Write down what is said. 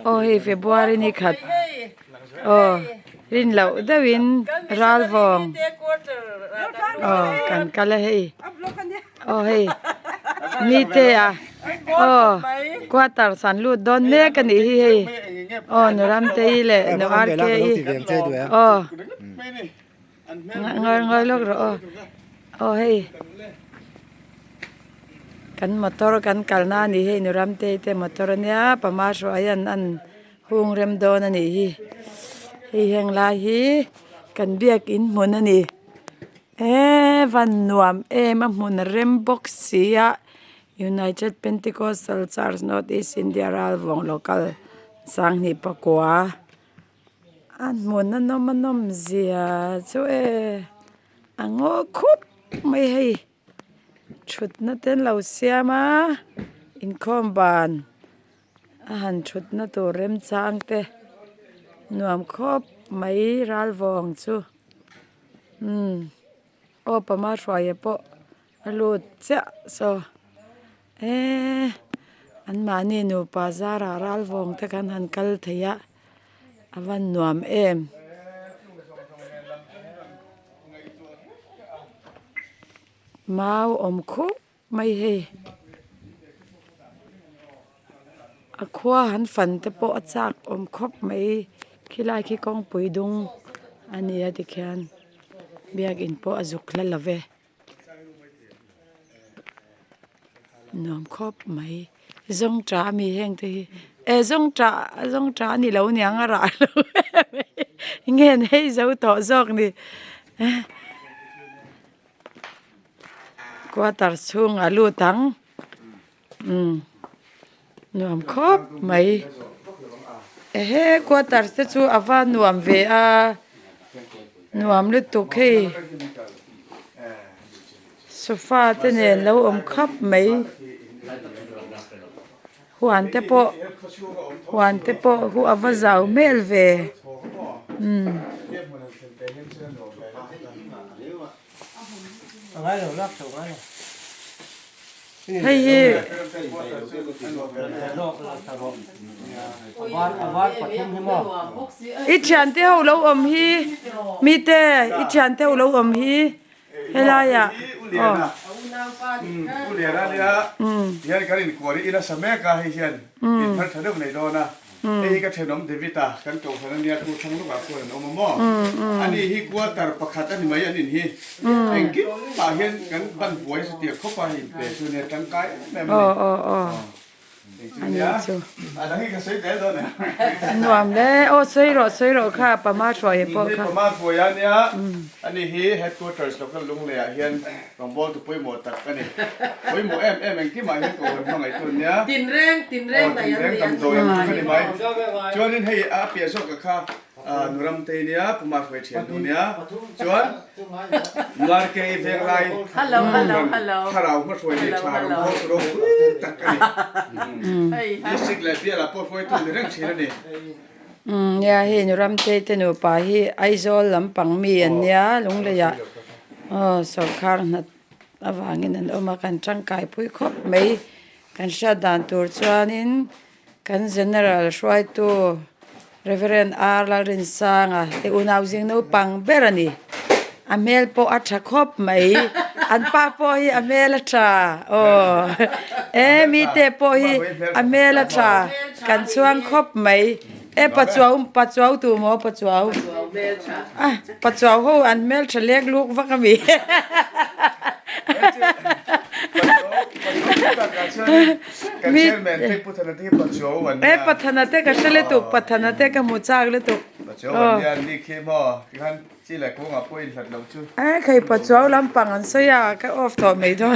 โอ้ยเฟบรุยนี่ขัดโอ้รินเหล่าดาวินรัลวองโอ้กันละเฮ้โอ้เฮ้มีเตะโอ้กว่าตัดสันลูดโดนเนื้อกันอีเฮ้โอ้หนูรำเตยแหละหนูอาร์เกย์โอ้งอยลูกเหรอโอ้เฮ้กันมอเตอร์กันกันนานี่เฮ้หนูรำเตยแต่มอเตอร์เนี่ยประมาณช่วยอันหุงเรมโดนนี่เฮ้แห่งลายกันเบียกอินหมุนนี่วันนวมมาหมุนเรมบ็อกซี่ United Pentecostal Church North East India Ralvawng local sang ni pakwa an mun na nom zia chu ango khup mai hei chut na ten lo siama in khom ban han chut na to rem chang te nuam khop mai Ralvawng chu o pama shwaye po alut cha soอันมานี่หนูปาซารารัลวงตะกันหันกัลเทียอวันนวมมาอมคุไม่ให้อขวาหันฝันตะโปะจากอมคบไม่ขี้ลายขี้กองปุยดุงอันนี้ดิแคนเบียกอินโปอจุกละละเวน้อมครบไหมจงจ้ามีแห่งที่จงจ้านี่เราเนี่ยงอะไรเงี้ยให้เจ้าต่อจอกนี่กว่าตัดช่วงอาลูทั้งน้อมครบไหมกว่าตัดจะช่วอาวาน้อมเวอาน้อมลึกตุกให้โซฟาเตนเราครบไหมหวานเตปอหัวอวาจาวเมลเวให้อิจฉาเที่ยวเราฮีมีแต่อิจฉาเที่ยวเราฮีเฮลายะอ๋อกูเรียนอะไรอ่ะเรียนกันอินกวารีอินาสมัยกันให้เรียนอินพัฒนาในโดนะก็เทนอมเดวิตากันโตขนาดนี้กูทั้งลูกกับคนอมมออันนี้ฮีกว่าตารประคัตอันนี้ไม่อันนี้ฮีเองกินป่าเห็นกันบันป่วยสติเข้าไปเปสุเนี่ยตั้งกายแม่อันนี้จูอันนี้ก็ใช้ได้ด้วยนะนวมเลยโอ้สวยรอค่ะประมาณช่วยพอค่ะประมาณป่วยอันนี้อันนี้ฮี headquarters เราก็ลุงเลยเฮียนลองบอกตัวป่วยหมดตัดกันนี่ป่วยหมดเอ็มที่มาเห็นตัวมันไงตัวเนี้ยตินแรงแต่ยังเรียนตัวยังกันนี่ไหมจวนนี้ให้เปียสกกับข้านุรำเตเนียประมาณเฉียนตัวเนี้ยจวนลาร์เกย์เฟกไลฮัลโหลถ้าเราไม่ช่วยในชาเราโคตรรู้ตักกันนี่ยี่สิบเลยเปียละปวดหัวตัวเรื่องเชียร์นี่อย่าเห็นรำเตยหนูไปไอโซลลำปังมีอันเนี้ยลุงเลยอ่ะสอบคาร์นัดวางเงินเอามากันจังกายพุ้ยครบไม่กันชาดานตัวจวนินกันเจเนอเรลช่วยตัวReverend Arlalin sanga te unawsing no pang berani amel po at sakop mai an pa po hi amel cha mi te po hi amel cha kan chuang khop mai pachuaw tu mo pachuaw pachuaw ho an mel cha lek luk vakamiมีพัฒนาที่ปัจจุบันพัฒนาเตะก็เฉลี่ยตุกพัฒนาเตะก็มุจางเลยตุกปัจจุบันเนี่ยนี่เข้มอ่ะกันที่แหลกพวกอ่ะพวกอินสัตว์เราชื่อใครปัจจุบันลำปังอันเสียก็ออฟต่อไม่ได้